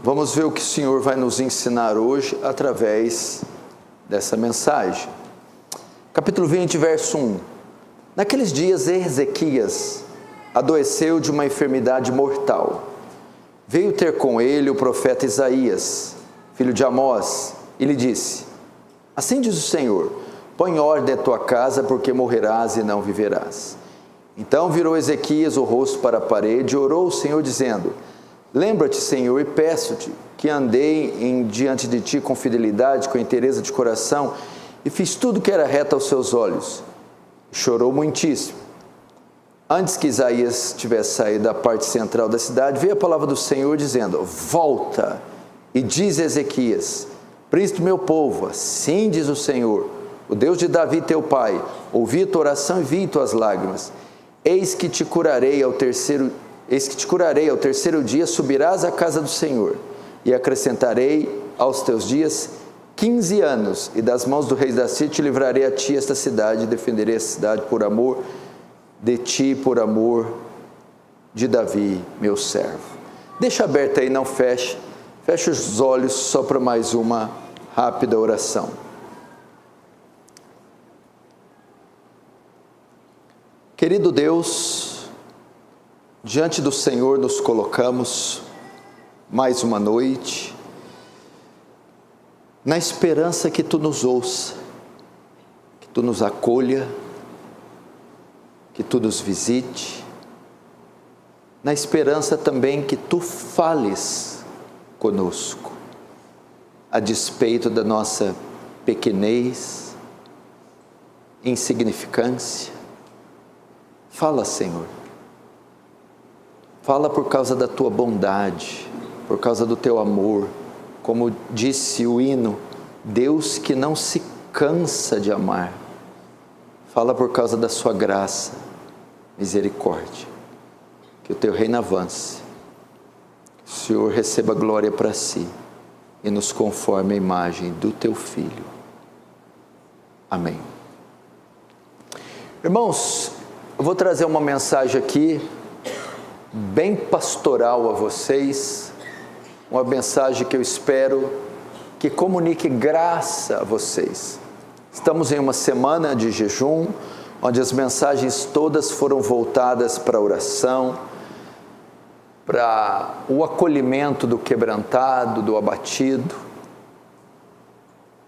Vamos ver o que o Senhor vai nos ensinar hoje através dessa mensagem. Capítulo 20, verso 1. Naqueles dias Ezequias adoeceu de uma enfermidade mortal. Veio ter com ele o profeta Isaías, filho de Amós, e lhe disse: Assim diz o Senhor, põe ordem à tua casa, porque morrerás e não viverás. Então virou Ezequias o rosto para a parede e orou ao Senhor, dizendo: Lembra-te, Senhor, e peço-te que andei diante de ti com fidelidade, com inteireza de coração, e fiz tudo que era reto aos seus olhos. Chorou muitíssimo. Antes que Isaías tivesse saído da parte central da cidade, veio a palavra do Senhor dizendo: Volta e diz a Ezequias: Príncipe do meu povo, assim diz o Senhor, o Deus de Davi teu pai, ouvi a tua oração e vi tuas lágrimas. Eis que te curarei ao terceiro dia, subirás à casa do Senhor, e acrescentarei aos teus dias 15 anos, e das mãos do rei da Síria te livrarei a ti esta cidade, e defenderei a cidade por amor de ti, por amor de Davi, meu servo. Deixa aberto aí, não feche. Feche os olhos só para mais uma rápida oração. Querido Deus, diante do Senhor nos colocamos mais uma noite, na esperança que Tu nos ouça, que Tu nos acolha, que Tu nos visite, na esperança também que Tu fales conosco, a despeito da nossa pequenez, insignificância. Fala, Senhor. Fala por causa da Tua bondade, por causa do Teu amor. Como disse o hino, Deus que não se cansa de amar. Fala por causa da Sua graça, misericórdia. Que o Teu reino avance. Que o Senhor receba glória para si e nos conforme a imagem do Teu Filho. Amém. Irmãos, eu vou trazer uma mensagem aqui bem pastoral a vocês, uma mensagem que eu espero que comunique graça a vocês. Estamos em uma semana de jejum, onde as mensagens todas foram voltadas para a oração, para o acolhimento do quebrantado, do abatido,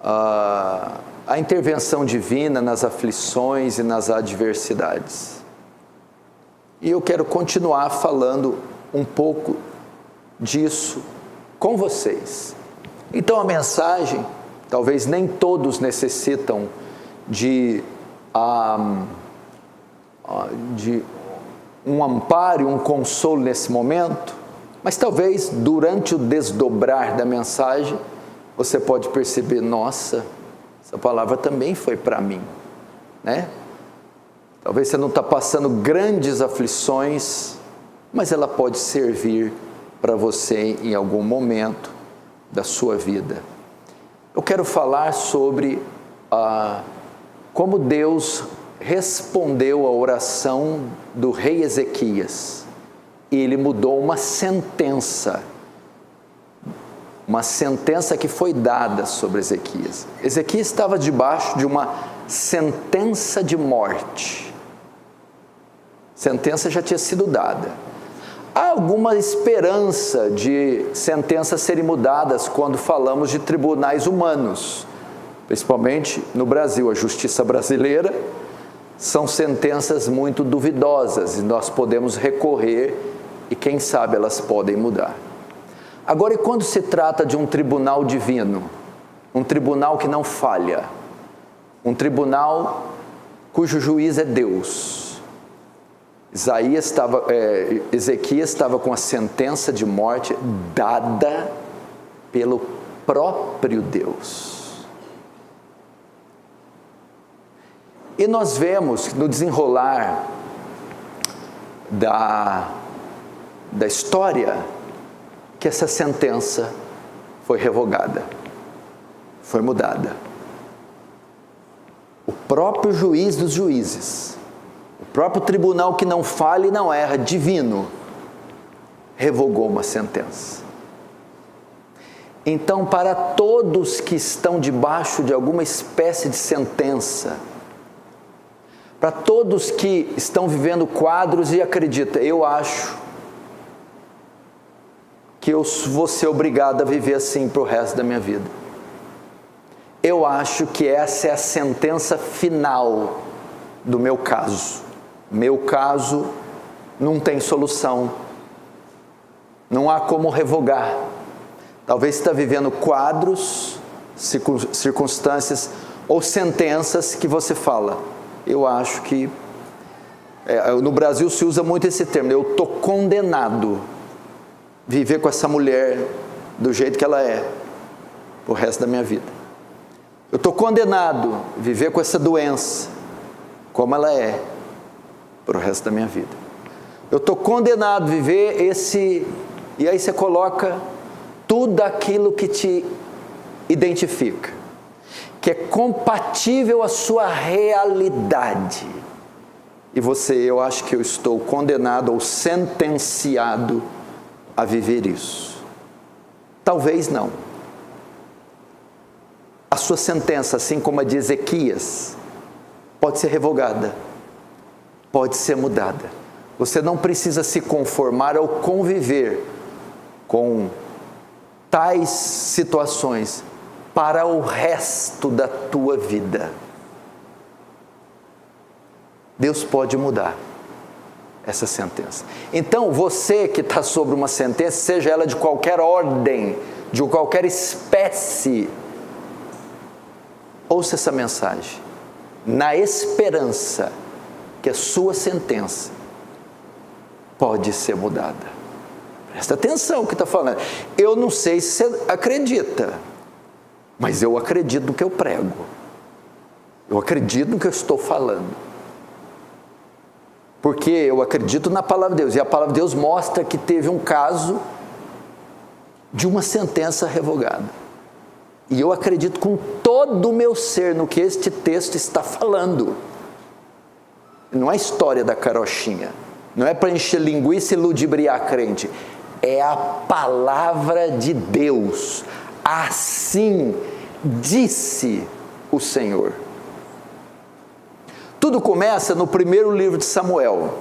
a intervenção divina nas aflições e nas adversidades. E eu quero continuar falando um pouco disso com vocês. Então a mensagem, talvez nem todos necessitam de um amparo e um consolo nesse momento, mas talvez durante o desdobrar da mensagem, você pode perceber: nossa, essa palavra também foi para mim, né? Talvez você não está passando grandes aflições, mas ela pode servir para você em algum momento da sua vida. Eu quero falar sobre como Deus respondeu à oração do rei Ezequias. E ele mudou uma sentença que foi dada sobre Ezequias. Ezequias estava debaixo de uma sentença de morte. A sentença já tinha sido dada. Há alguma esperança de sentenças serem mudadas quando falamos de tribunais humanos, principalmente no Brasil. A justiça brasileira são sentenças muito duvidosas e nós podemos recorrer e quem sabe elas podem mudar. Agora, e quando se trata de um tribunal divino, um tribunal que não falha, um tribunal cujo juiz é Deus? Ezequias estava com a sentença de morte dada pelo próprio Deus. E nós vemos no desenrolar da história que essa sentença foi revogada, foi mudada. O próprio juiz dos juízes, o próprio tribunal que não falha e não erra, divino, revogou uma sentença. Então, para todos que estão debaixo de alguma espécie de sentença, para todos que estão vivendo quadros e acredita, eu acho que eu vou ser obrigado a viver assim para o resto da minha vida. Eu acho que essa é a sentença final do meu caso. Meu caso não tem solução. Não há como revogar. Talvez você está vivendo quadros, circunstâncias ou sentenças que você fala, eu acho que... no Brasil se usa muito esse termo, eu estou condenado a viver com essa mulher do jeito que ela é, o resto da minha vida. Eu estou condenado a viver com essa doença, como ela é, para o resto da minha vida. Eu estou condenado a viver esse... E aí você coloca tudo aquilo que te identifica, que é compatível à sua realidade. E você, eu acho que eu estou condenado ou sentenciado a viver isso. Talvez não. A sua sentença, assim como a de Ezequias, pode ser revogada, pode ser mudada. Você não precisa se conformar ou conviver com tais situações para o resto da tua vida. Deus pode mudar essa sentença. Então, você que está sobre uma sentença, seja ela de qualquer ordem, de qualquer espécie, ouça essa mensagem, na esperança que a sua sentença pode ser mudada. Presta atenção no que está falando. Eu não sei se você acredita, mas eu acredito no que eu prego. Eu acredito no que eu estou falando. Porque eu acredito na palavra de Deus. E a palavra de Deus mostra que teve um caso de uma sentença revogada. E eu acredito com todo o meu ser no que este texto está falando. Não é história da carochinha. Não é para encher linguiça e ludibriar a crente. É a palavra de Deus. Assim disse o Senhor. Tudo começa no primeiro livro de Samuel.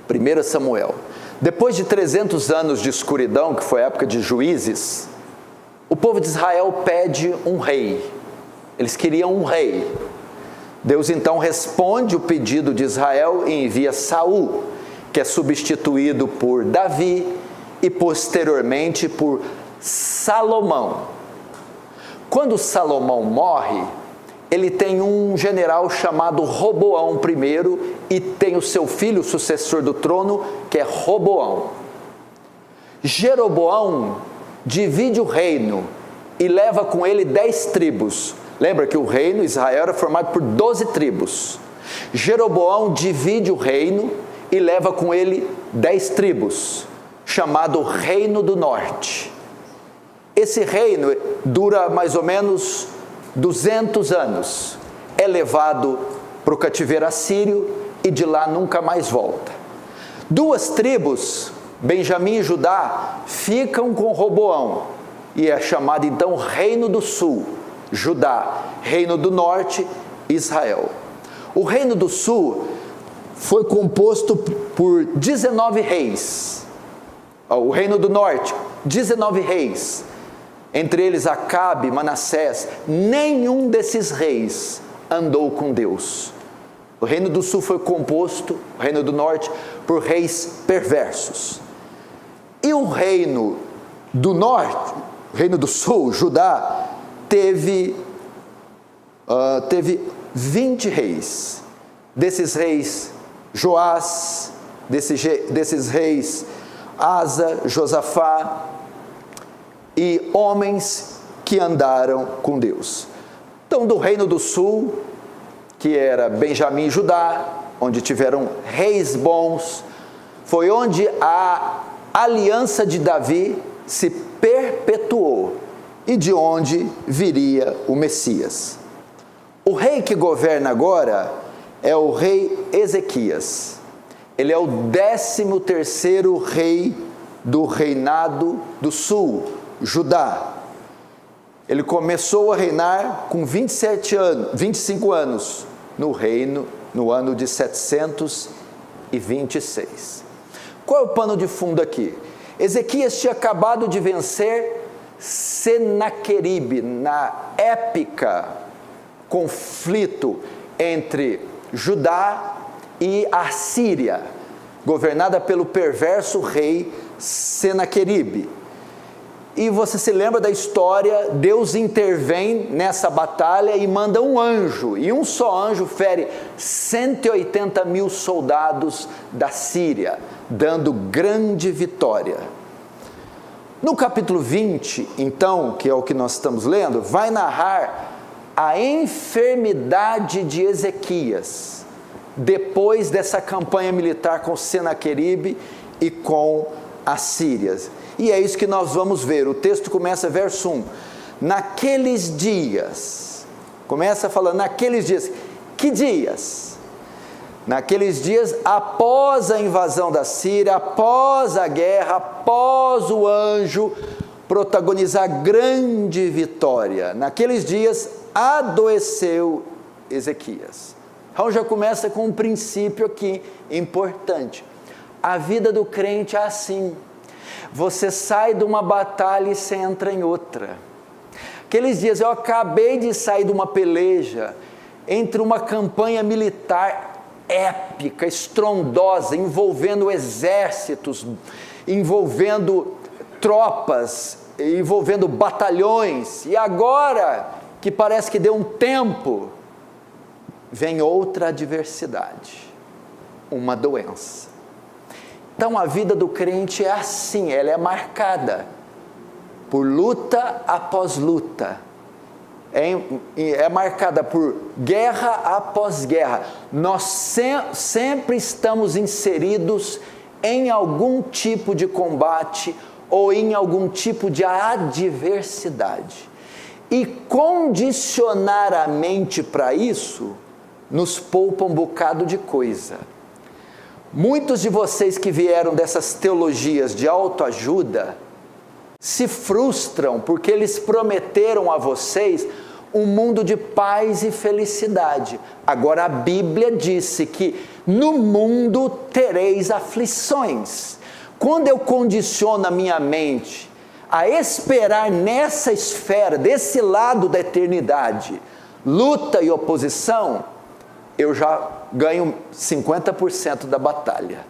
1 Samuel. Depois de 300 anos de escuridão, que foi a época de juízes, o povo de Israel pede um rei. Eles queriam um rei. Deus então responde o pedido de Israel e envia Saul, que é substituído por Davi e posteriormente por Salomão. Quando Salomão morre, ele tem um general chamado Roboão I e tem o seu filho, o sucessor do trono, que é Roboão. Jeroboão divide o reino e leva com ele 10 tribos. Lembra que o reino Israel era formado por 12 tribos. Jeroboão divide o reino e leva com ele 10 tribos, chamado Reino do Norte. Esse reino dura mais ou menos 200 anos. É levado para o cativeiro assírio e de lá nunca mais volta. 2 tribos, Benjamim e Judá, ficam com Roboão e é chamado então Reino do Sul, Judá. Reino do Norte, Israel. O Reino do Sul foi composto por 19 reis. O Reino do Norte, 19 reis. Entre eles Acabe, Manassés. Nenhum desses reis andou com Deus. O Reino do Sul foi composto, o Reino do Norte, por reis perversos. E o Reino do Norte, o Reino do Sul, Judá, teve 20 reis. Desses reis, Joás, desses reis, Asa, Josafá, e homens que andaram com Deus. Então, do Reino do Sul, que era Benjamim e Judá, onde tiveram reis bons, foi onde a aliança de Davi se perpetuou e de onde viria o Messias. O rei que governa agora é o rei Ezequias. Ele é o 13º rei do reinado do sul, Judá. Ele começou a reinar com 25 anos no reino, no ano de 726. Qual é o pano de fundo aqui? Ezequias tinha acabado de vencer Senaqueribe na épica conflito entre Judá e a Síria, governada pelo perverso rei Senaqueribe. E você se lembra da história, Deus intervém nessa batalha e manda um anjo, e um só anjo fere 180 mil soldados da Síria, dando grande vitória. No capítulo 20, então, que é o que nós estamos lendo, vai narrar a enfermidade de Ezequias, depois dessa campanha militar com Senaqueribe e com a Síria. E é isso que nós vamos ver. O texto começa, verso 1. Naqueles dias, começa falando, naqueles dias. Que dias? Naqueles dias, após a invasão da Síria, após a guerra, após o anjo protagonizar grande vitória, naqueles dias adoeceu Ezequias. Então já começa com um princípio aqui importante. A vida do crente é assim. Você sai de uma batalha e você entra em outra. Aqueles dias eu acabei de sair de uma peleja entre uma campanha militar épica, estrondosa, envolvendo exércitos, envolvendo tropas, envolvendo batalhões, e agora que parece que deu um tempo, vem outra adversidade, uma doença. Então a vida do crente é assim, ela é marcada por luta após luta, é marcada por guerra após guerra. Nós sempre estamos inseridos em algum tipo de combate ou em algum tipo de adversidade. E condicionar a mente para isso nos poupa um bocado de coisa. Muitos de vocês que vieram dessas teologias de autoajuda se frustram porque eles prometeram a vocês um mundo de paz e felicidade. Agora a Bíblia disse que no mundo tereis aflições. Quando eu condiciono a minha mente a esperar nessa esfera, desse lado da eternidade, luta e oposição, eu já ganho 50% da batalha.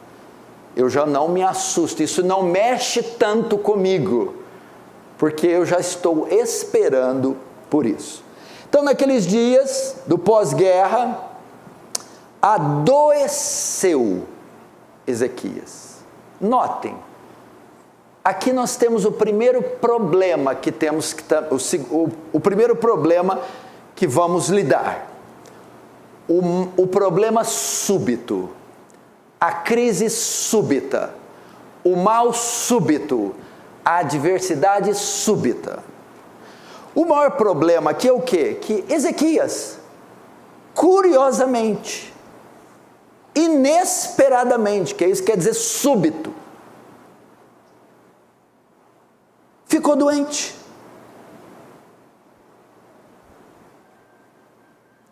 Eu já não me assusto, isso não mexe tanto comigo, porque eu já estou esperando por isso. Então, naqueles dias do pós-guerra, adoeceu Ezequias. Notem, aqui nós temos o primeiro problema que temos, o primeiro problema que vamos lidar. O problema súbito, a crise súbita, o mal súbito, a adversidade súbita. O maior problema aqui é o quê? Que Ezequias, curiosamente, inesperadamente, que isso quer dizer súbito, ficou doente.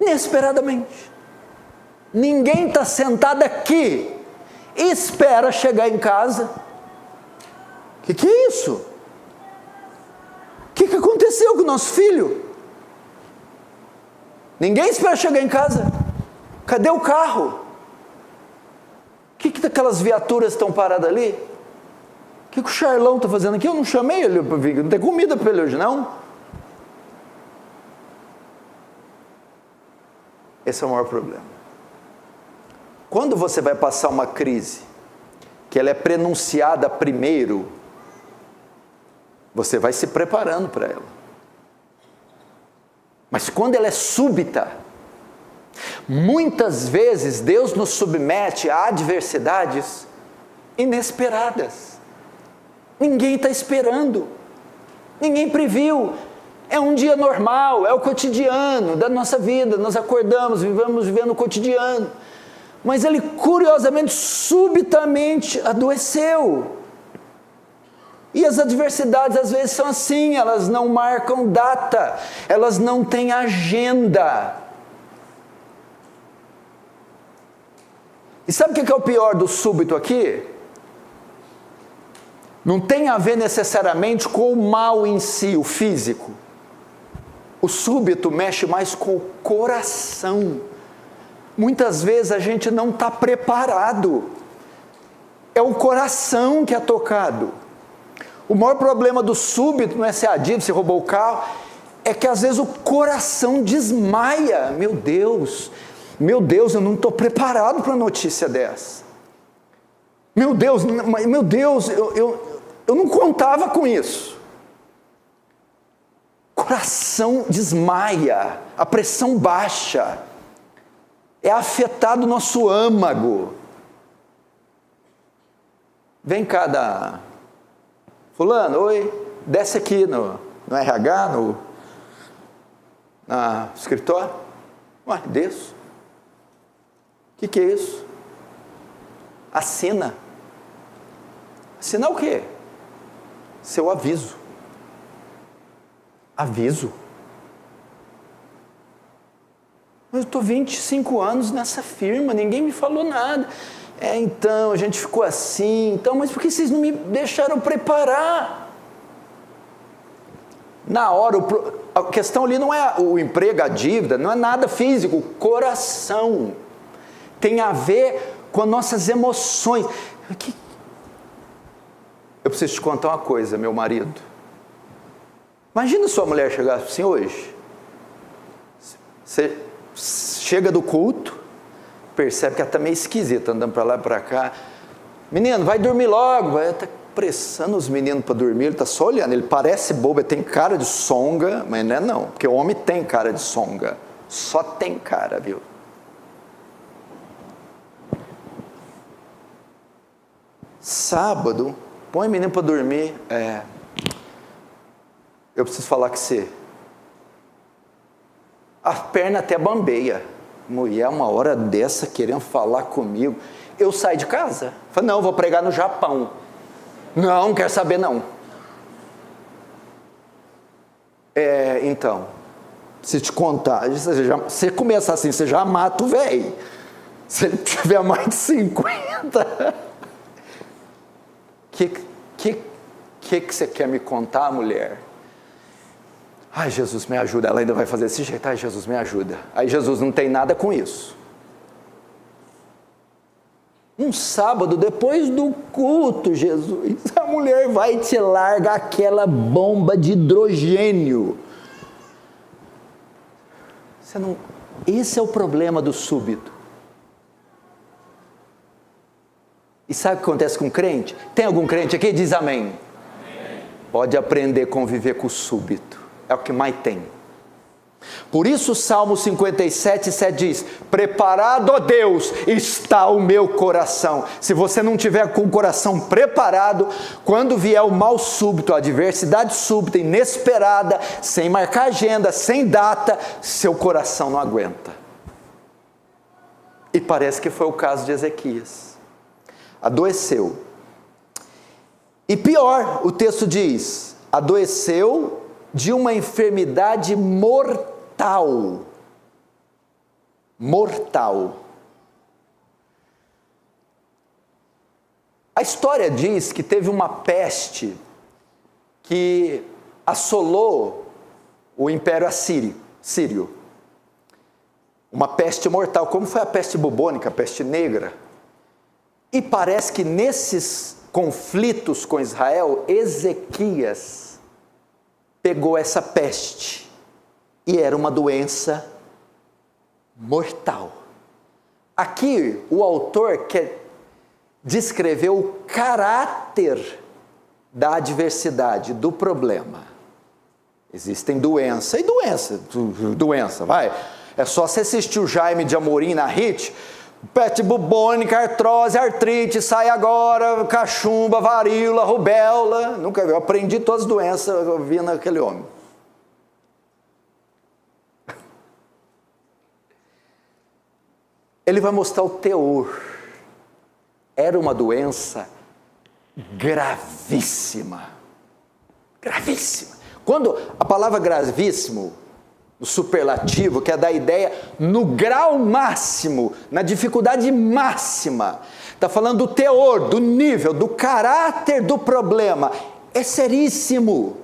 Inesperadamente. Ninguém está sentado aqui e espera chegar em casa. Que é isso? O que aconteceu com o nosso filho? Ninguém espera chegar em casa. Cadê o carro? O que aquelas viaturas estão paradas ali? O que o Charlão está fazendo aqui? Eu não chamei ele para vir, não tem comida para ele hoje não. Esse é o maior problema. Quando você vai passar uma crise, que ela é prenunciada primeiro, você vai se preparando para ela. Mas quando ela é súbita, muitas vezes Deus nos submete a adversidades inesperadas. Ninguém está esperando, ninguém previu. É um dia normal, é o cotidiano da nossa vida, nós acordamos, vivemos vivendo o cotidiano. Mas ele curiosamente, subitamente adoeceu. E as adversidades às vezes são assim, elas não marcam data, elas não têm agenda. E sabe o que é o pior do súbito aqui? Não tem a ver necessariamente com o mal em si, o físico. O súbito mexe mais com o coração. Muitas vezes a gente não está preparado. É o coração que é tocado. O maior problema do súbito não é ser adido, se roubou o carro, é que às vezes o coração desmaia. Meu Deus, eu não estou preparado para uma notícia dessa. Meu Deus, eu não contava com isso. Coração desmaia, a pressão baixa, é afetado o nosso âmago. Vem cá, fulano, oi, desce aqui no RH, no escritório. Ué, desço. O que é isso? Assina. Assinar o quê? Seu aviso. Aviso? Mas eu estou 25 anos nessa firma, ninguém me falou nada. Então, a gente ficou assim, mas por que vocês não me deixaram preparar? Na hora, a questão ali não é o emprego, a dívida, não é nada físico, o coração. Tem a ver com as nossas emoções. Eu preciso te contar uma coisa, meu marido. Imagina sua mulher chegar assim hoje. Você chega do culto, percebe que ela está meio esquisita, andando para lá e para cá. Menino, vai dormir logo. Vai estar pressando os meninos para dormir, ele está só olhando. Ele parece bobo, ele tem cara de songa, mas não é não, porque o homem tem cara de songa. Só tem cara, viu? Sábado, põe o menino para dormir. Eu preciso falar com você. A perna até bambeia. Mulher, uma hora dessa querendo falar comigo. Eu saio de casa. Falei, não, vou pregar no Japão. Não quero saber não. Então, preciso te contar. Você começa assim, você já mata o velho. Se ele tiver mais de 50. Que você quer me contar, mulher? Ai, Jesus, me ajuda. Ela ainda vai fazer desse jeito. Ai, Jesus, me ajuda. Aí Jesus não tem nada com isso. Um sábado, depois do culto, Jesus, a mulher vai te largar aquela bomba de hidrogênio. Esse é o problema do súbito. E sabe o que acontece com crente? Tem algum crente aqui? Diz amém. Amém. Pode aprender a conviver com o súbito. É o que mais tem. Por isso o Salmo 57:7 diz: preparado, ó Deus, está o meu coração. Se você não tiver com o coração preparado, quando vier o mal súbito, a adversidade súbita, inesperada, sem marcar agenda, sem data, seu coração não aguenta. E parece que foi o caso de Ezequias. Adoeceu. E pior, o texto diz: adoeceu de uma enfermidade mortal. Mortal. A história diz que teve uma peste que assolou o Império Sírio. Uma peste mortal, como foi a peste bubônica, a peste negra. E parece que nesses conflitos com Israel, Ezequias pegou essa peste, e era uma doença mortal. Aqui o autor quer descrever o caráter da adversidade, do problema. Existem doença e doença, vai. É só você assistir o Jaime de Amorim na HIT, peste bubônica, artrose, artrite, sai agora, cachumba, varíola, rubéola. Nunca vi, eu aprendi todas as doenças, eu vi naquele homem. Ele vai mostrar o teor. Era uma doença gravíssima. Gravíssima. Quando a palavra gravíssimo, o superlativo, quer dar ideia no grau máximo, na dificuldade máxima, está falando do teor, do nível, do caráter do problema. É seríssimo,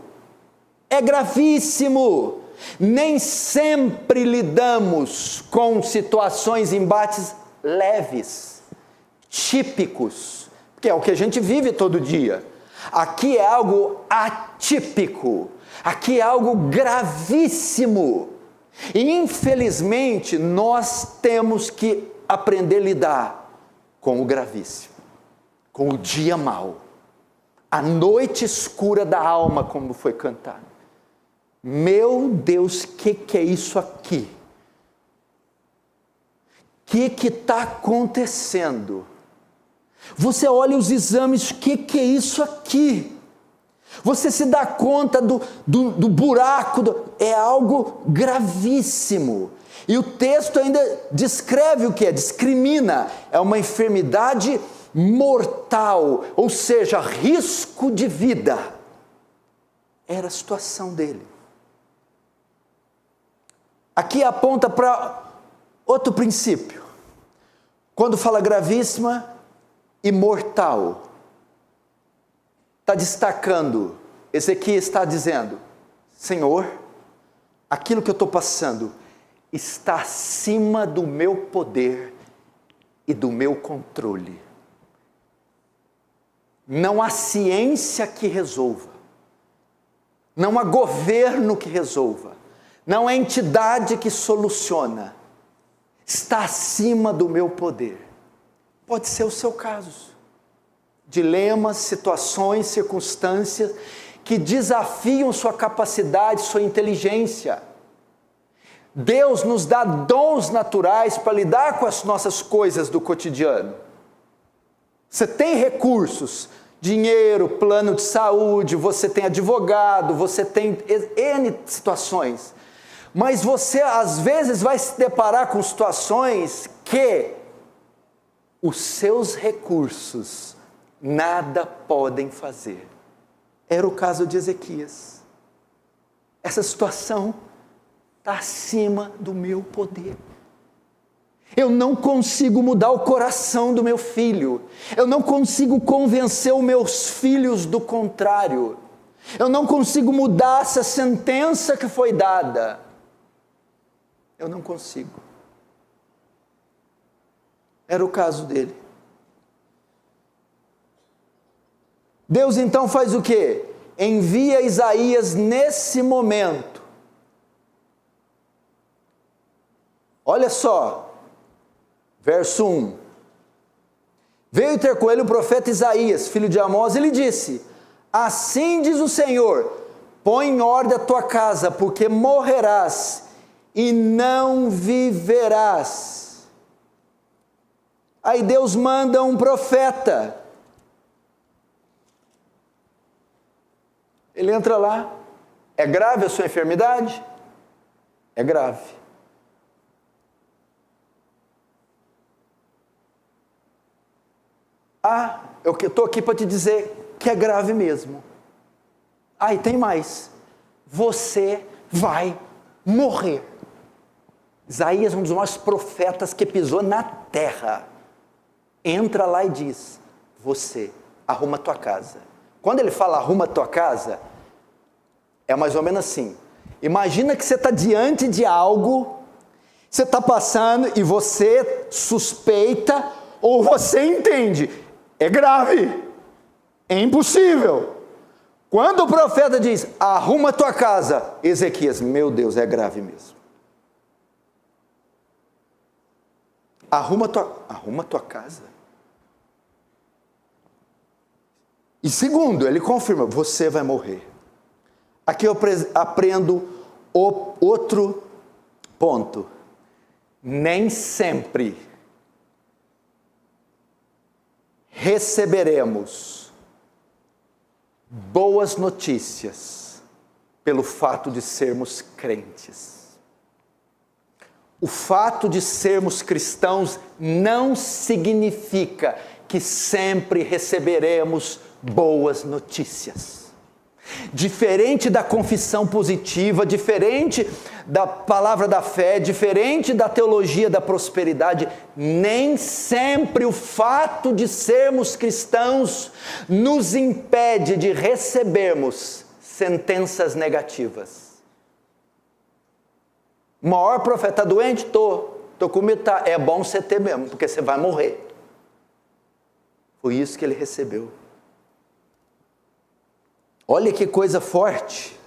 é gravíssimo. Nem sempre lidamos com situações, embates leves, típicos, que é o que a gente vive todo dia. Aqui é algo atípico, aqui é algo gravíssimo. E infelizmente nós temos que aprender a lidar com o gravíssimo, com o dia mau, a noite escura da alma, como foi cantado. Meu Deus, que é isso aqui? Que está acontecendo? Você olha os exames, que é isso aqui? Você se dá conta do buraco, é algo gravíssimo. E o texto ainda descreve o que é, discrimina, é uma enfermidade mortal, ou seja, risco de vida. Era a situação dele. Aqui aponta para outro princípio. Quando fala gravíssima e mortal, está destacando, Ezequias está dizendo: Senhor, aquilo que eu estou passando está acima do meu poder e do meu controle. Não há ciência que resolva, não há governo que resolva, não há entidade que soluciona, está acima do meu poder. Pode ser o seu caso. Dilemas, situações, circunstâncias que desafiam sua capacidade, sua inteligência. Deus nos dá dons naturais para lidar com as nossas coisas do cotidiano. Você tem recursos, dinheiro, plano de saúde, você tem advogado, você tem N situações. Mas você às vezes vai se deparar com situações que os seus recursos nada podem fazer. Era o caso de Ezequias. Essa situação está acima do meu poder. Eu não consigo mudar o coração do meu filho. Eu não consigo convencer os meus filhos do contrário. Eu não consigo mudar essa sentença que foi dada. Eu não consigo. Era o caso dele. Deus então faz o quê? Envia Isaías nesse momento. Olha só, verso 1. Veio ter com ele o profeta Isaías, filho de Amós, e lhe disse: assim diz o Senhor, põe em ordem a tua casa, porque morrerás e não viverás. Aí Deus manda um profeta. Ele entra lá. É grave a sua enfermidade? É grave. Eu estou aqui para te dizer que é grave mesmo. E tem mais. Você vai morrer. Isaías é um dos maiores profetas que pisou na terra. Entra lá e diz: você arruma a tua casa. Quando ele fala arruma a tua casa, é mais ou menos assim. Imagina que você está diante de algo, você está passando e você suspeita ou você entende, é grave, é impossível. Quando o profeta diz, arruma a tua casa, Ezequias, meu Deus, é grave mesmo. Arruma a tua casa. E segundo, ele confirma, você vai morrer. Aqui eu aprendo outro ponto. Nem sempre receberemos boas notícias pelo fato de sermos crentes. O fato de sermos cristãos não significa que sempre receberemos boas notícias. Diferente da confissão positiva, diferente da palavra da fé, diferente da teologia da prosperidade, nem sempre o fato de sermos cristãos nos impede de recebermos sentenças negativas. O maior profeta: doente? Tô com medo. Tá. É bom você ter mesmo, porque você vai morrer. Foi isso que ele recebeu. Olha que coisa forte.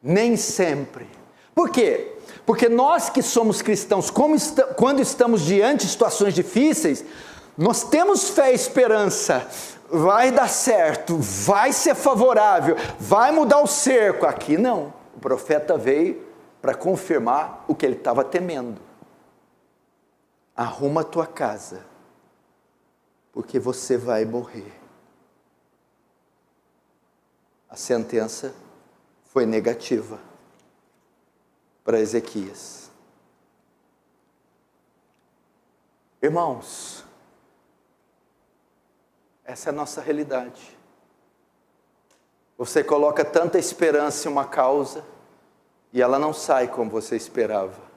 Nem sempre. Por quê? Porque nós que somos cristãos, quando estamos diante de situações difíceis, nós temos fé e esperança. Vai dar certo, vai ser favorável, vai mudar o cerco. Aqui não. O profeta veio para confirmar o que ele estava temendo. Arruma a tua casa, porque você vai morrer. A sentença foi negativa para Ezequias. Irmãos, essa é a nossa realidade. Você coloca tanta esperança em uma causa e ela não sai como você esperava.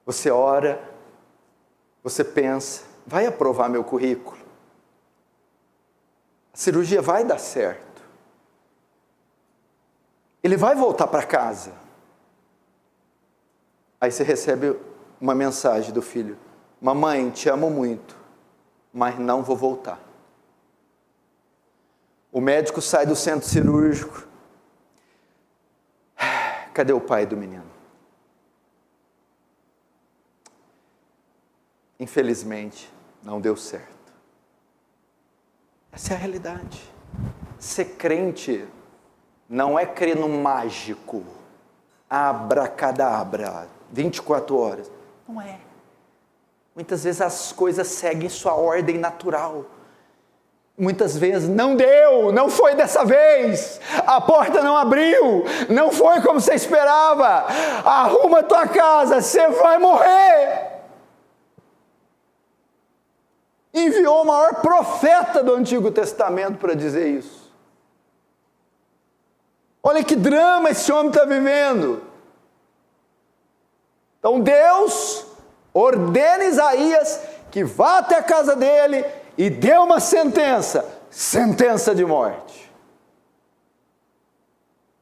Você ora, você pensa: vai aprovar meu currículo? A cirurgia vai dar certo? Ele vai voltar para casa? Aí você recebe uma mensagem do filho: mamãe, te amo muito, mas não vou voltar. O médico sai do centro cirúrgico. Cadê o pai do menino? Infelizmente, não deu certo. Essa é a realidade. Ser crente não é crer no mágico, abracadabra, 24 horas. Não é. Muitas vezes as coisas seguem sua ordem natural. Muitas vezes não deu, não foi dessa vez, a porta não abriu, não foi como você esperava. Arruma a tua casa, você vai morrer. Enviou o maior profeta do Antigo Testamento para dizer isso. Olha que drama esse homem está vivendo. Então Deus ordena Isaías que vá até a casa dele e dê uma sentença de morte.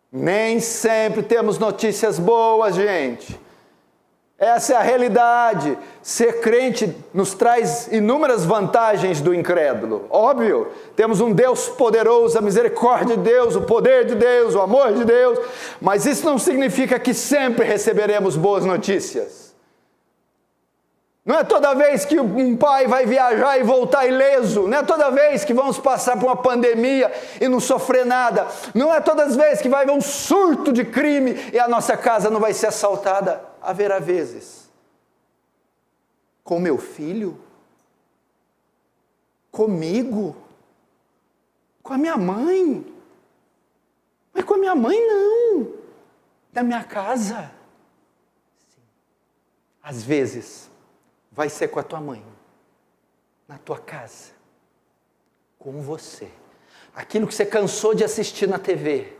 Nem sempre temos notícias boas, gente. Essa é a realidade. Ser crente nos traz inúmeras vantagens do incrédulo. Óbvio, temos um Deus poderoso, a misericórdia de Deus, o poder de Deus, o amor de Deus, mas isso não significa que sempre receberemos boas notícias. Não é toda vez que um pai vai viajar e voltar ileso, não é toda vez que vamos passar por uma pandemia e não sofrer nada, não é todas as vezes que vai haver um surto de crime e a nossa casa não vai ser assaltada. Haverá vezes, com meu filho, comigo, com a minha mãe, mas com a minha mãe não, da minha casa. Sim. Às vezes, vai ser com a tua mãe, na tua casa, com você. Aquilo que você cansou de assistir na TV,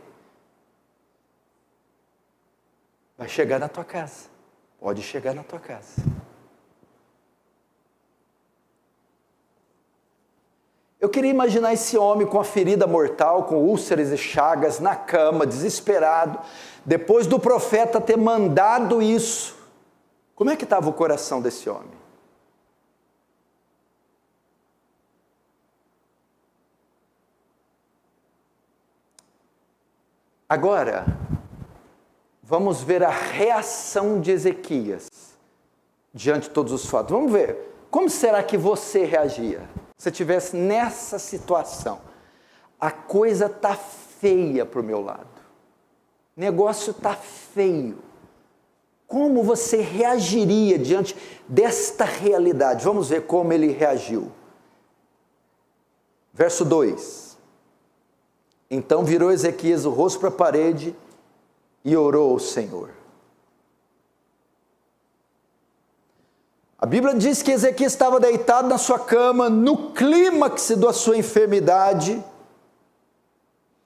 vai chegar na tua casa. Pode chegar na tua casa. Eu queria imaginar esse homem com a ferida mortal, com úlceras e chagas, na cama, desesperado, depois do profeta ter mandado isso. Como é que estava o coração desse homem? Agora, vamos ver a reação de Ezequias diante de todos os fatos. Vamos ver, como será que você reagia se estivesse nessa situação? A coisa está feia para o meu lado. O negócio está feio. Como você reagiria diante desta realidade? Vamos ver como ele reagiu. Verso 2. Então virou Ezequias o rosto para a parede e orou ao Senhor. A Bíblia diz que Ezequias estava deitado na sua cama, no clímax da sua enfermidade,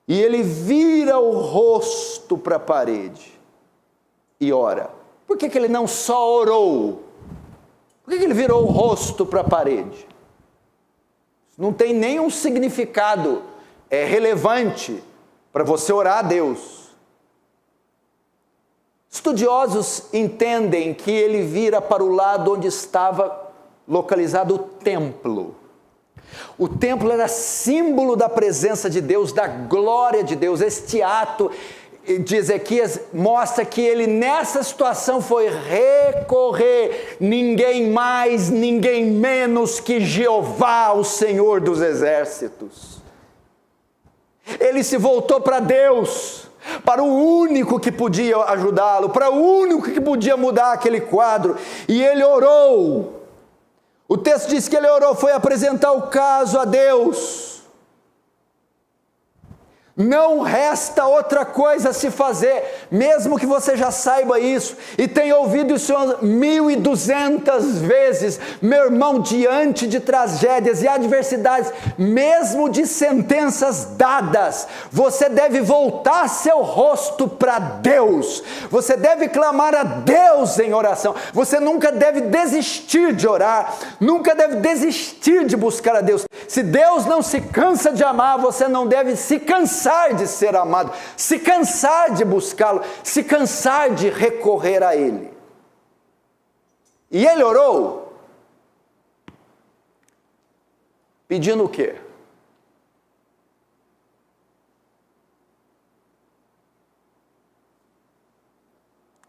e ele vira o rosto para a parede e ora. Por que ele não só orou? Por que ele virou o rosto para a parede? Não tem nenhum significado relevante para você orar a Deus. Estudiosos entendem que ele vira para o lado onde estava localizado o templo. O templo era símbolo da presença de Deus, da glória de Deus. Este ato de Ezequias mostra que ele nessa situação foi recorrer ninguém mais, ninguém menos que Jeová, o Senhor dos exércitos. Ele se voltou para Deus, para o único que podia ajudá-lo, para o único que podia mudar aquele quadro, e ele orou. O texto diz que ele orou, foi apresentar o caso a Deus. Não resta outra coisa a se fazer, mesmo que você já saiba isso, e tenha ouvido isso 1200 vezes, meu irmão, diante de tragédias e adversidades, mesmo de sentenças dadas, você deve voltar seu rosto para Deus, você deve clamar a Deus em oração, você nunca deve desistir de orar, nunca deve desistir de buscar a Deus. Se Deus não se cansa de amar, você não deve se cansar de ser amado, se cansar de buscá-lo, se cansar de recorrer a Ele. E ele orou, pedindo o quê?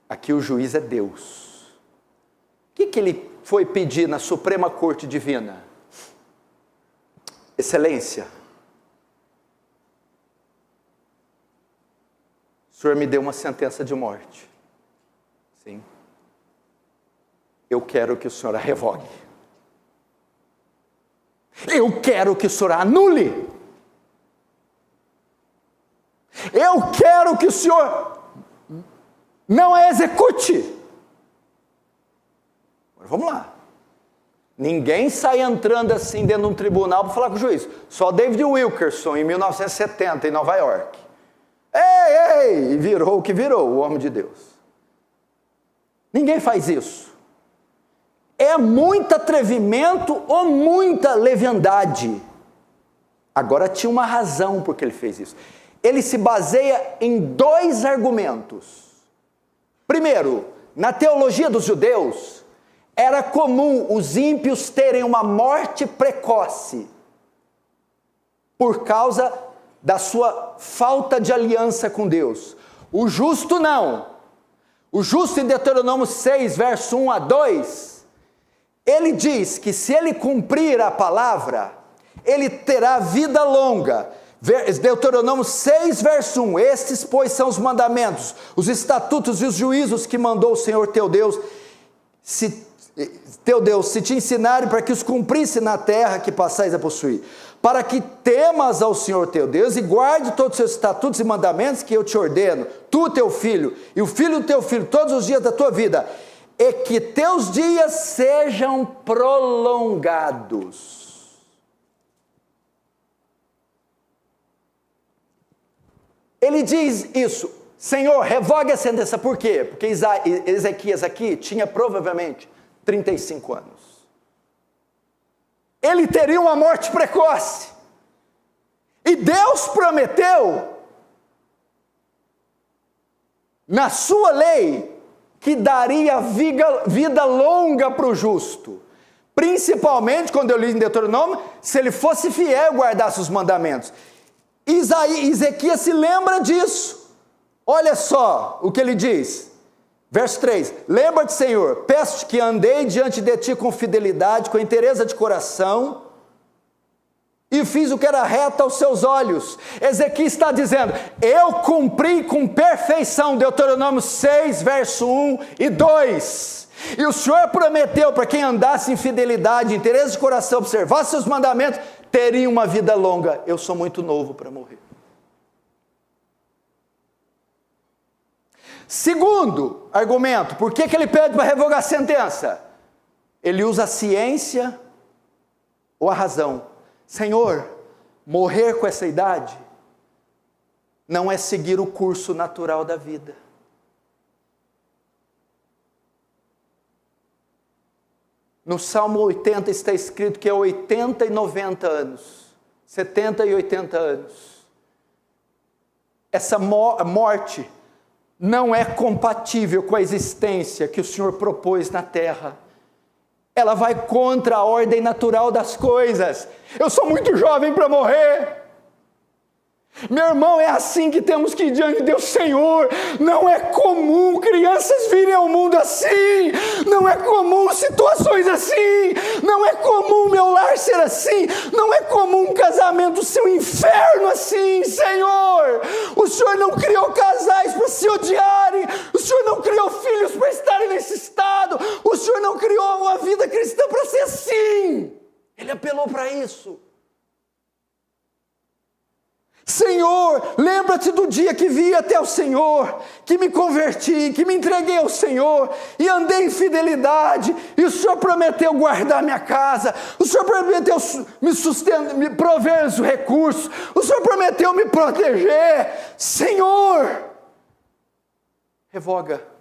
Aqui o juiz é Deus. O que ele foi pedir na Suprema Corte Divina? Excelência, o Senhor me deu uma sentença de morte. Sim. Eu quero que o Senhor a revogue. Eu quero que o Senhor a anule. Eu quero que o Senhor não a execute. Agora vamos lá. Ninguém sai entrando assim dentro de um tribunal para falar com o juiz. Só David Wilkerson, em 1970, em Nova York. Ei, e virou o que virou, o homem de Deus. Ninguém faz isso. É muito atrevimento ou muita leviandade. Agora tinha uma razão por que ele fez isso. Ele se baseia em 2 argumentos. Primeiro, na teologia dos judeus, era comum os ímpios terem uma morte precoce por causa da sua falta de aliança com Deus. O justo não. O justo, em Deuteronômio 6, verso 1 a 2, ele diz que se ele cumprir a palavra, ele terá vida longa. Deuteronômio 6, verso 1, estes, pois, são os mandamentos, os estatutos e os juízos que mandou o Senhor teu Deus, se te ensinarem para que os cumprisse na terra que passais a possuir, para que temas ao Senhor teu Deus e guarde todos os seus estatutos e mandamentos que eu te ordeno, tu, teu filho, e o filho do teu filho, todos os dias da tua vida, e que teus dias sejam prolongados. Ele diz isso, Senhor, revogue a sentença. Por quê? Porque Ezequias aqui tinha provavelmente 35 anos. Ele teria uma morte precoce. E Deus prometeu, na sua lei, que daria vida longa para o justo. Principalmente, quando eu li em Deuteronômio, se ele fosse fiel e guardasse os mandamentos. Ezequias se lembra disso. Olha só o que ele diz. Verso 3, lembra-te, Senhor, peço-te que andei diante de ti com fidelidade, com inteireza de coração, e fiz o que era reto aos seus olhos. Ezequias está dizendo, eu cumpri com perfeição, Deuteronômio 6, verso 1 e 2, e o Senhor prometeu para quem andasse em fidelidade, inteireza de coração, observasse seus mandamentos, teria uma vida longa. Eu sou muito novo para morrer. Segundo argumento, por que ele pede para revogar a sentença? Ele usa a ciência ou a razão. Senhor, morrer com essa idade não é seguir o curso natural da vida. No Salmo 80 está escrito que é 80 e 90 anos, 70 e 80 anos. Essa morte não é compatível com a existência que o Senhor propôs na terra. Ela vai contra a ordem natural das coisas. Eu sou muito jovem para morrer. Meu irmão, é assim que temos que ir diante de Deus. Senhor, não é comum crianças virem ao mundo assim, não é comum situações assim, não é comum meu lar ser assim, não é comum um casamento ser um inferno assim, Senhor. O Senhor não criou casais para se odiarem, o Senhor não criou filhos para estarem nesse estado, o Senhor não criou uma vida cristã para ser assim. Ele apelou para isso. Senhor, lembra-te do dia que vi até o Senhor, que me converti, que me entreguei ao Senhor e andei em fidelidade, e o Senhor prometeu guardar minha casa, o Senhor prometeu me sustentar, me prover os recursos, o Senhor prometeu me proteger. Senhor, revoga.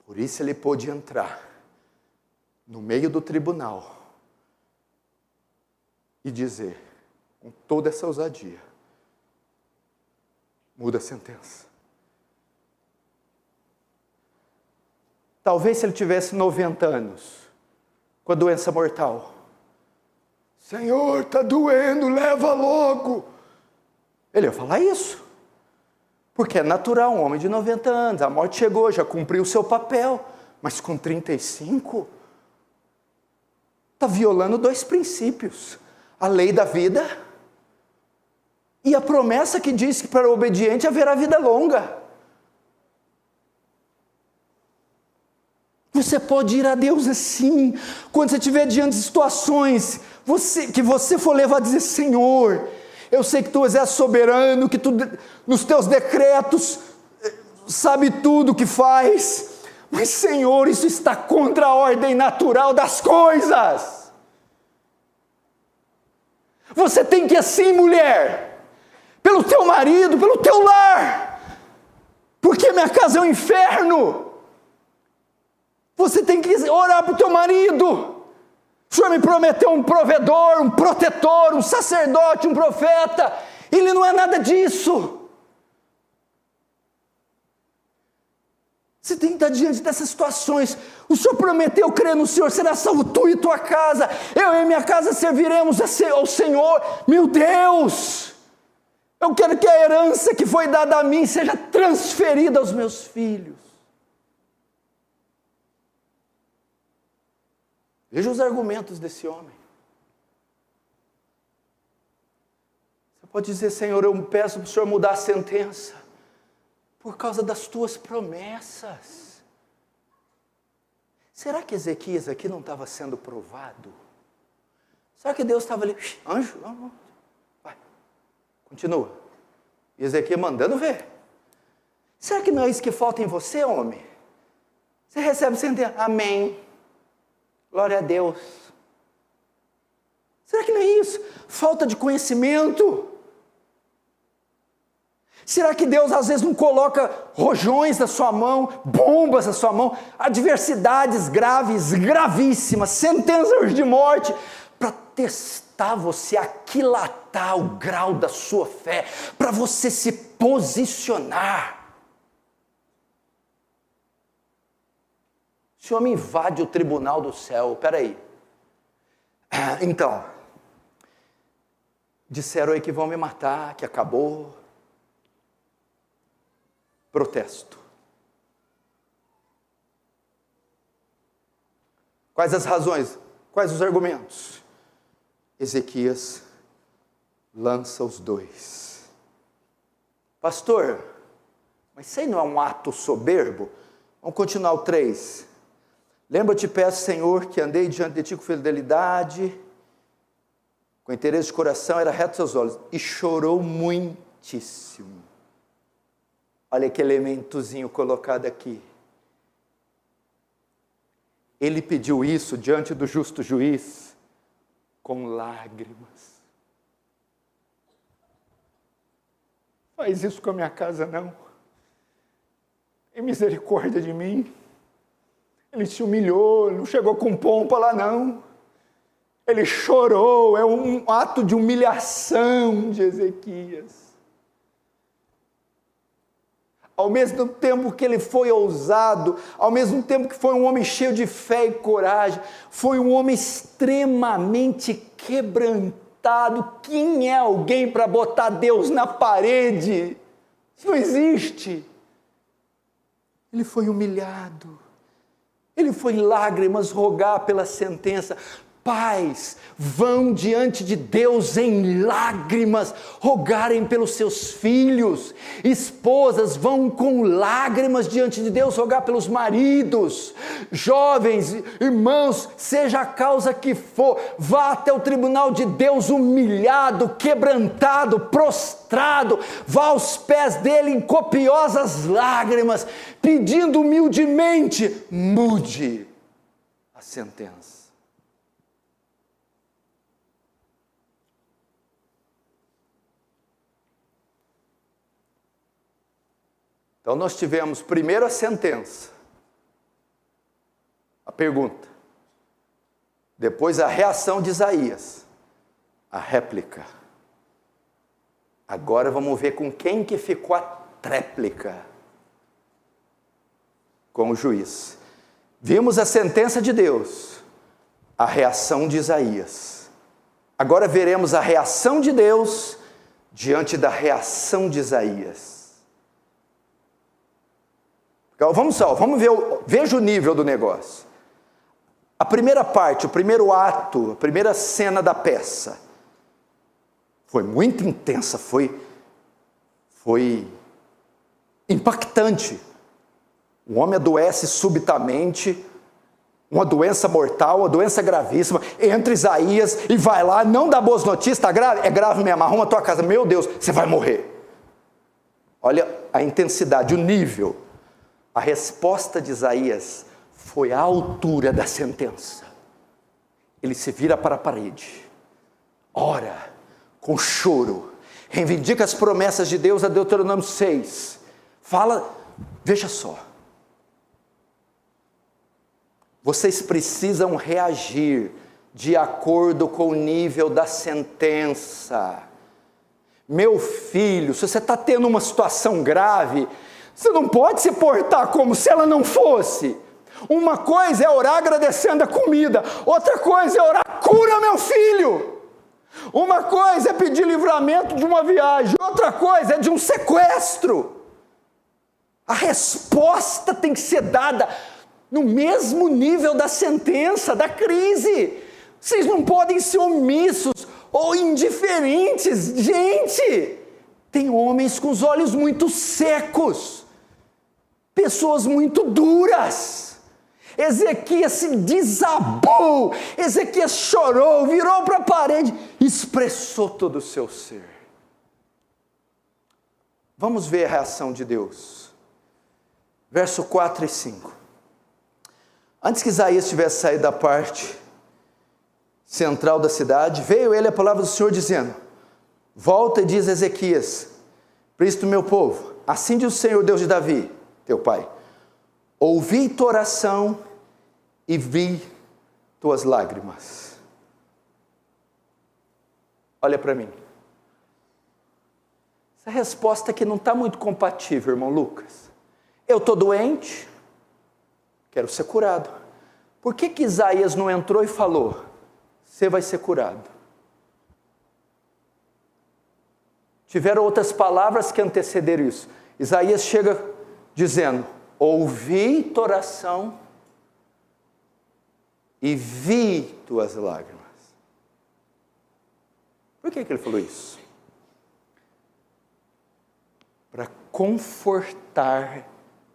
Por isso ele pôde entrar no meio do tribunal e dizer, com toda essa ousadia, muda a sentença. Talvez se ele tivesse 90 anos, com a doença mortal, Senhor, está doendo, leva logo. Ele ia falar isso. Porque é natural, um homem de 90 anos, a morte chegou, já cumpriu o seu papel, mas com 35, está violando dois princípios, a lei da vida e a promessa que diz que para o obediente haverá vida longa. Você pode ir a Deus assim, quando você estiver diante de situações, que você for levar a dizer, Senhor, eu sei que Tu és soberano, que Tu, nos Teus decretos, sabe tudo o que faz, mas Senhor, isso está contra a ordem natural das coisas. Você tem que ir assim, mulher, pelo teu marido, pelo teu lar, porque minha casa é um inferno. Você tem que orar para o teu marido. O Senhor me prometeu um provedor, um protetor, um sacerdote, um profeta. Ele não é nada disso. Você tem que estar diante dessas situações. O Senhor prometeu crer no Senhor, será salvo tu e tua casa. Eu e minha casa serviremos ao Senhor. Meu Deus! Eu quero que a herança que foi dada a mim seja transferida aos meus filhos. Veja os argumentos desse homem. Você pode dizer, Senhor, eu peço para o Senhor mudar a sentença, por causa das tuas promessas. Será que Ezequias aqui não estava sendo provado? Será que Deus estava ali, anjo, vai, continua. E Ezequias mandando ver. Será que não é isso que falta em você, homem? Você recebe sentença, amém. Glória a Deus. Será que não é isso? Falta de conhecimento. Será que Deus às vezes não coloca rojões na sua mão, bombas na sua mão, adversidades graves, gravíssimas, sentenças de morte, para testar você, aquilatar o grau da sua fé, para você se posicionar? Esse homem invade o tribunal do céu. Espera aí. Então, disseram aí que vão me matar, que acabou. Protesto. Quais as razões? Quais os argumentos? Ezequias lança os dois. Pastor, mas isso aí não é um ato soberbo? Vamos continuar o 3. Lembra-te, peço, Senhor, que andei diante de Ti com fidelidade, com interesse de coração, era reto aos seus olhos, e chorou muito. Altíssimo. Olha que elementozinho colocado aqui. Ele pediu isso diante do justo juiz com lágrimas. Faz isso com a minha casa, não. Tem misericórdia de mim. Ele se humilhou, não chegou com pompa lá, não. Ele chorou, é um ato de humilhação de Ezequias. Ao mesmo tempo que ele foi ousado, ao mesmo tempo que foi um homem cheio de fé e coragem, foi um homem extremamente quebrantado. Quem é alguém para botar Deus na parede? Isso não existe. Ele foi humilhado, ele foi em lágrimas rogar pela sentença. Pais vão diante de Deus em lágrimas rogarem pelos seus filhos. Esposas vão com lágrimas diante de Deus rogar pelos maridos. Jovens, irmãos, seja a causa que for, vá até o tribunal de Deus humilhado, quebrantado, prostrado. Vá aos pés dele em copiosas lágrimas, pedindo humildemente: mude a sentença. Então nós tivemos primeiro a sentença, a pergunta, depois a reação de Isaías, a réplica. Agora vamos ver com quem que ficou a tréplica. Com o juiz. Vimos a sentença de Deus, a reação de Isaías. Agora veremos a reação de Deus diante da reação de Isaías. Vamos ver, veja o nível do negócio. A primeira parte, o primeiro ato, a primeira cena da peça, foi muito intensa, foi impactante. Um homem adoece subitamente, uma doença mortal, uma doença gravíssima, entra Isaías e vai lá, não dá boas notícias, está grave? É grave mesmo, arruma a tua casa, meu Deus, você vai morrer. Olha a intensidade, o nível. A resposta de Isaías foi à altura da sentença. Ele se vira para a parede, ora com choro, reivindica as promessas de Deus a Deuteronômio 6, fala, veja só, vocês precisam reagir de acordo com o nível da sentença. Meu filho, se você está tendo uma situação grave, você não pode se portar como se ela não fosse. Uma coisa é orar agradecendo a comida, outra coisa é orar, cura meu filho. Uma coisa é pedir livramento de uma viagem, outra coisa é de um sequestro. A resposta tem que ser dada no mesmo nível da sentença, da crise. Vocês não podem ser omissos ou indiferentes. Gente, tem homens com os olhos muito secos, pessoas muito duras. Ezequias se desabou, Ezequias chorou, virou para a parede, expressou todo o seu ser. Vamos ver a reação de Deus. Verso 4 e 5. Antes que Isaías tivesse saído da parte central da cidade, veio ele a palavra do Senhor dizendo: volta e diz a Ezequias, Cristo meu povo, assim diz o Senhor Deus de Davi, teu pai, ouvi tua oração e vi tuas lágrimas. Olha para mim. Essa resposta aqui não está muito compatível, irmão Lucas. Eu estou doente, quero ser curado. Por que Isaías não entrou e falou, você vai ser curado? Tiveram outras palavras que antecederam isso. Isaías chega dizendo, ouvi tua oração e vi tuas lágrimas. Por que ele falou isso? Para confortar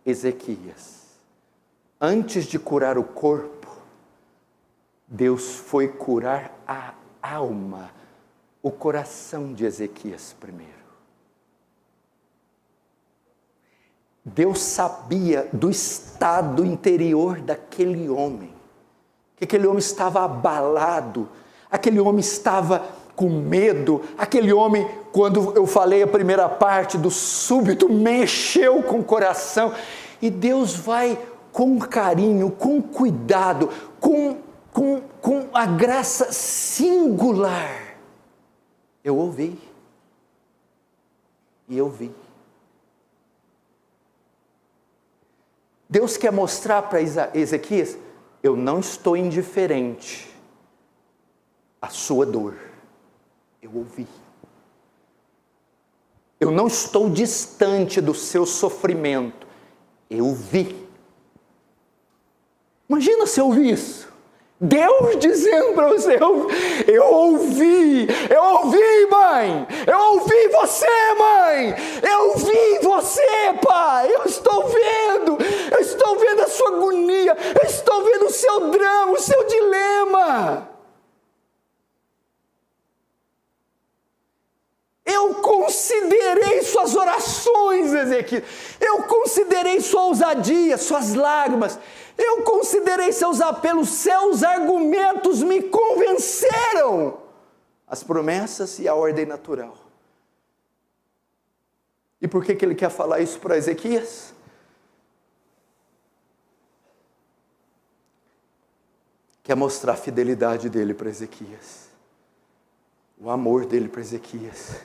Ezequias. Antes de curar o corpo, Deus foi curar a alma, o coração de Ezequias primeiro. Deus sabia do estado interior daquele homem, que aquele homem estava abalado, aquele homem estava com medo, aquele homem, quando eu falei a primeira parte do súbito, mexeu com o coração, e Deus vai com carinho, com cuidado, com a graça singular. Eu ouvi, e eu vi. Deus quer mostrar para Ezequias: eu não estou indiferente à sua dor, eu ouvi. Eu não estou distante do seu sofrimento, eu vi. Imagina se eu ouvir isso. Deus dizendo para você: eu ouvi, mãe, eu ouvi você, mãe, eu vi você, pai, eu estou vendo a sua agonia, eu estou vendo o seu drama, o seu dilema. Eu considerei suas orações, Ezequiel, eu considerei sua ousadia, suas lágrimas, eu considerei seus apelos, seus argumentos me convenceram. As promessas e a ordem natural. E por que ele quer falar isso para Ezequias? Quer mostrar a fidelidade dele para Ezequias, o amor dele para Ezequias,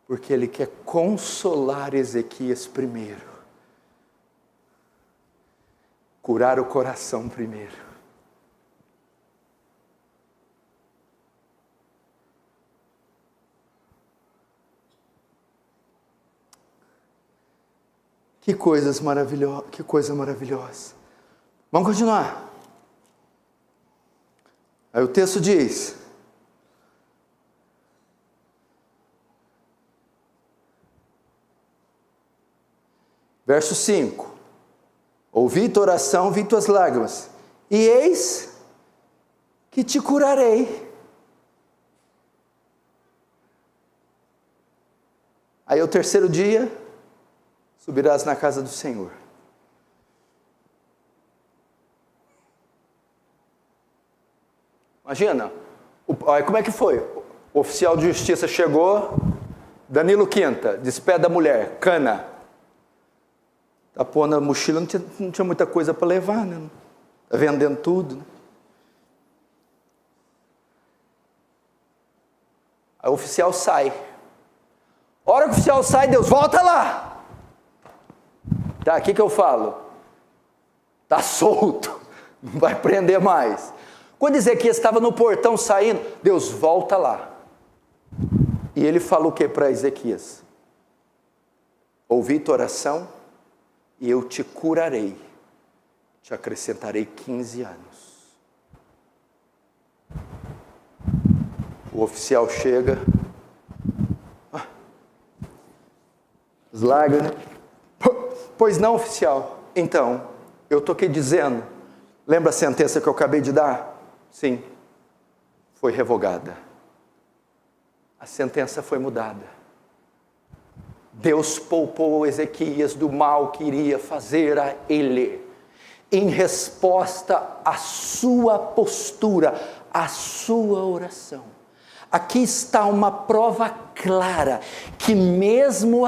porque ele quer consolar Ezequias primeiro, curar o coração primeiro. Que coisa maravilhosa. Vamos continuar. Aí o texto diz: verso 5: ouvi tua oração, vi tuas lágrimas, e eis que te curarei. Aí o terceiro dia, subirás na casa do Senhor. Imagina, como é que foi? O oficial de justiça chegou, Danilo Quinta, despede da mulher, cana. Tapou na mochila, não tinha muita coisa para levar, né? Tá vendendo tudo, né? Aí o oficial sai. A hora que o oficial sai, Deus, volta lá. Tá, o que eu falo? Tá solto, não vai prender mais. Quando Ezequias estava no portão saindo, Deus, volta lá. E ele fala o que para Ezequias? Ouvi tua oração e eu te curarei, te acrescentarei 15 anos. O oficial chega, as lágrimas, pois não, oficial, então, eu estou aqui dizendo, lembra a sentença que eu acabei de dar? Sim, foi revogada, a sentença foi mudada. Deus poupou Ezequias do mal que iria fazer a ele, em resposta à sua postura, à sua oração. Aqui está uma prova clara, que mesmo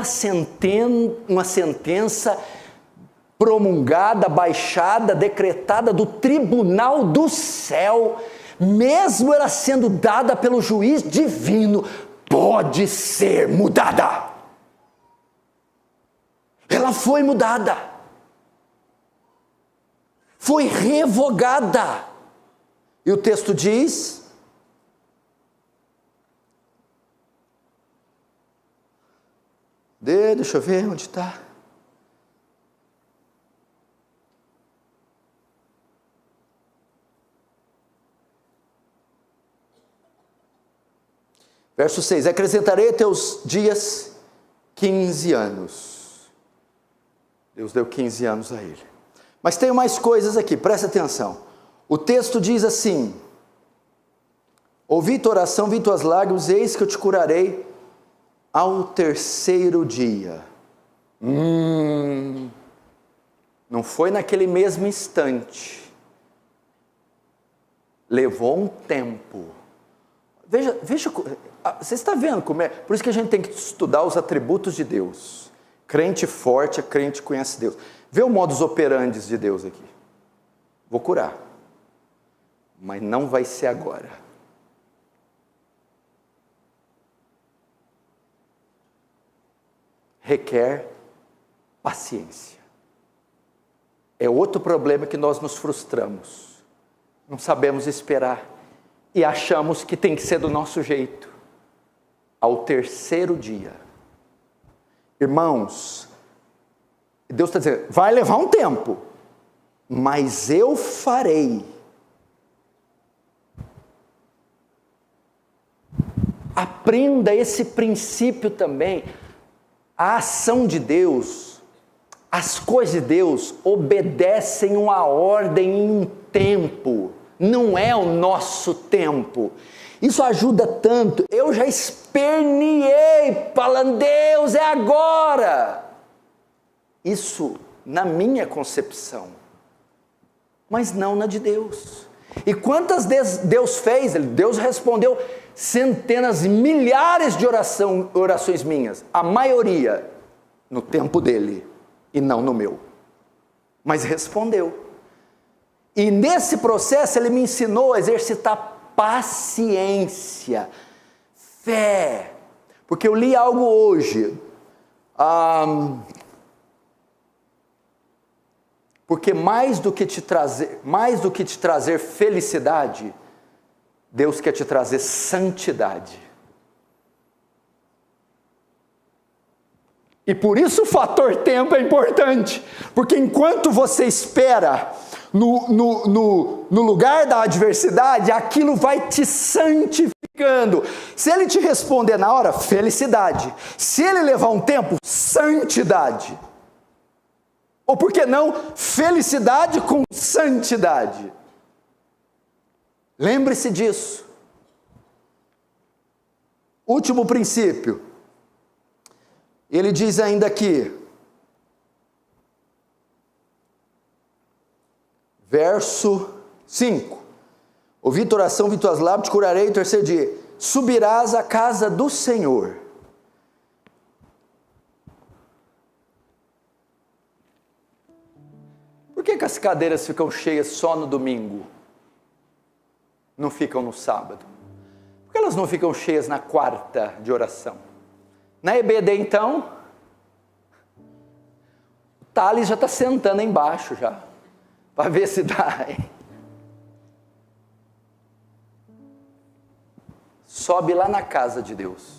uma sentença promulgada, baixada, decretada do tribunal do céu, mesmo ela sendo dada pelo juiz divino, pode ser mudada. Ela foi mudada, foi revogada, e o texto diz, deixa eu ver onde está, verso 6, acrescentarei a teus dias 15 anos, Deus deu 15 anos a ele. Mas tem mais coisas aqui, presta atenção. O texto diz assim: ouvi tua oração, vi tuas lágrimas, eis que eu te curarei ao terceiro dia. Não foi naquele mesmo instante. Levou um tempo. Veja, você está vendo como é? Por isso que a gente tem que estudar os atributos de Deus. Crente forte é crente que conhece Deus. Vê o modus operandi de Deus aqui. Vou curar. Mas não vai ser agora. Requer paciência. É outro problema que nós nos frustramos. Não sabemos esperar. E achamos que tem que ser do nosso jeito. Ao terceiro dia. Irmãos, Deus está dizendo, vai levar um tempo, mas eu farei. Aprenda esse princípio também. A ação de Deus, as coisas de Deus obedecem uma ordem em um tempo. Não é o nosso tempo. Isso ajuda tanto. Eu já esperneei falando, Deus, é agora. Isso na minha concepção, mas não na de Deus. E quantas vezes Deus fez? Deus respondeu centenas, milhares de orações minhas. A maioria no tempo dele e não no meu. Mas respondeu. E nesse processo ele me ensinou a exercitar paciência, fé, porque eu li algo hoje, porque mais do que te trazer felicidade, Deus quer te trazer santidade. E por isso o fator tempo é importante, porque enquanto você espera no lugar da adversidade, aquilo vai te santificando. Se ele te responder na hora, felicidade. Se ele levar um tempo, santidade. Ou por que não, felicidade com santidade. Lembre-se disso. Último princípio. Ele diz ainda aqui, verso 5, ouvi tua oração, vi tuas lábios, te curarei no terceiro dia, subirás à casa do Senhor. Por que as cadeiras ficam cheias só no domingo? Não ficam no sábado? Por que elas não ficam cheias na quarta de oração? Na EBD então, o Thales já está sentando embaixo já, para ver se dá, hein? Sobe lá na casa de Deus.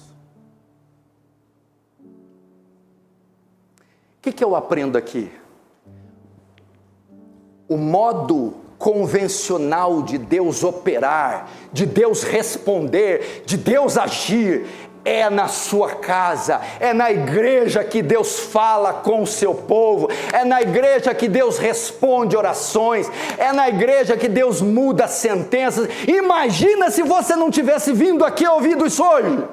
O que eu aprendo aqui? O modo convencional de Deus operar, de Deus responder, de Deus agir, é na sua casa, é na igreja que Deus fala com o seu povo, é na igreja que Deus responde orações, é na igreja que Deus muda sentenças. Imagina se você não tivesse vindo aqui ouvindo isso hoje.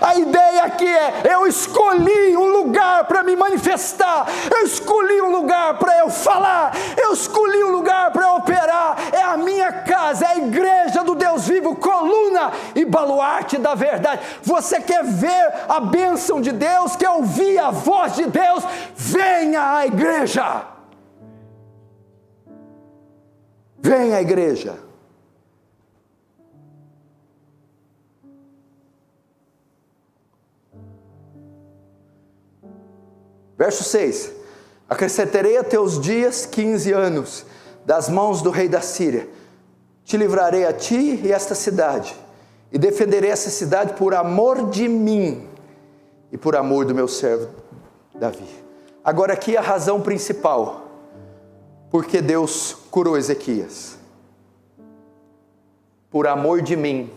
A ideia aqui é, eu escolhi um lugar para me manifestar, eu escolhi um lugar para eu falar, eu escolhi um lugar para eu operar, é a minha casa, é a igreja do Deus vivo, coluna e baluarte da verdade. Você quer ver a bênção de Deus, quer ouvir a voz de Deus, venha à igreja. Venha à igreja. Verso 6, acrescentarei a teus dias 15 anos, das mãos do rei da Síria, te livrarei a ti e esta cidade, e defenderei essa cidade por amor de mim, e por amor do meu servo Davi. Agora aqui a razão principal, porque Deus curou Ezequias, por amor de mim.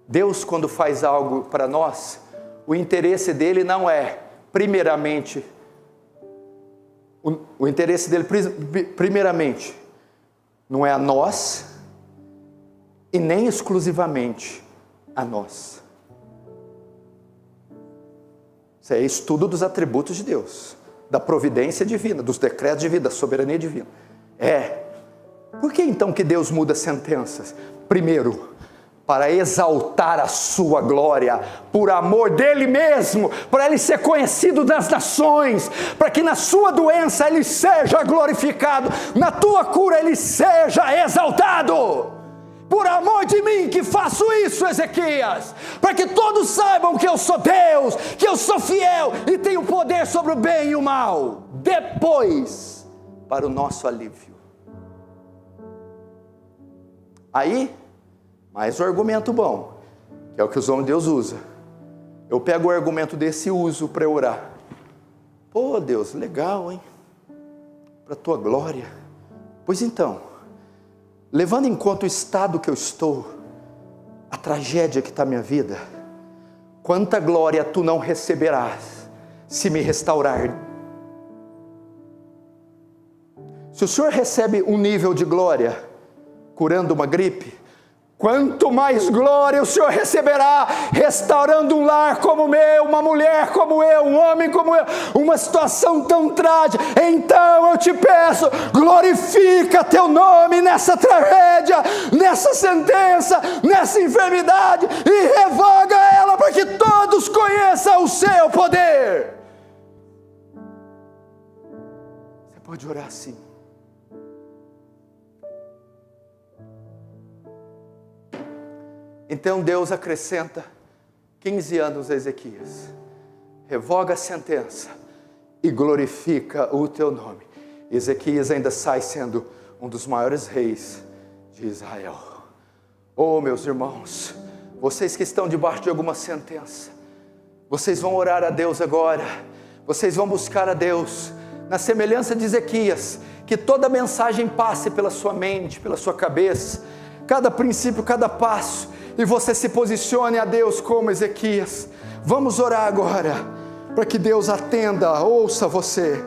Deus, quando faz algo para nós, o interesse dele não é, primeiramente, o interesse dele, primeiramente, não é a nós, e nem exclusivamente a nós. Isso é estudo dos atributos de Deus, da providência divina, dos decretos de vida, da soberania divina. Por que então que Deus muda sentenças? Primeiro, para exaltar a sua glória, por amor dele mesmo, para ele ser conhecido das nações, para que na sua doença ele seja glorificado, na tua cura ele seja exaltado. Por amor de mim que faço isso, Ezequias, para que todos saibam que eu sou Deus, que eu sou fiel e tenho poder sobre o bem e o mal. Depois, para o nosso alívio. Aí, mais um argumento bom, que é o que os homens de Deus usam. Eu pego o argumento desse e uso para orar. Pô, Deus, legal, hein? Para a tua glória. Pois então, levando em conta o estado que eu estou, a tragédia que está a minha vida, quanta glória tu não receberás se me restaurar. Se o Senhor recebe um nível de glória curando uma gripe, quanto mais glória o Senhor receberá restaurando um lar como o meu, uma mulher como eu, um homem como eu, uma situação tão trágica. Então eu te peço, glorifica teu nome nessa tragédia, nessa sentença, nessa enfermidade, e revoga ela para que todos conheçam o seu poder. Você pode orar assim. Então Deus acrescenta 15 anos a Ezequias, revoga a sentença e glorifica o teu nome. Ezequias ainda sai sendo um dos maiores reis de Israel. Oh, meus irmãos, vocês que estão debaixo de alguma sentença, vocês vão orar a Deus agora, vocês vão buscar a Deus, na semelhança de Ezequias, que toda mensagem passe pela sua mente, pela sua cabeça, cada princípio, cada passo, e você se posicione a Deus como Ezequias. Vamos orar agora, para que Deus atenda, ouça você.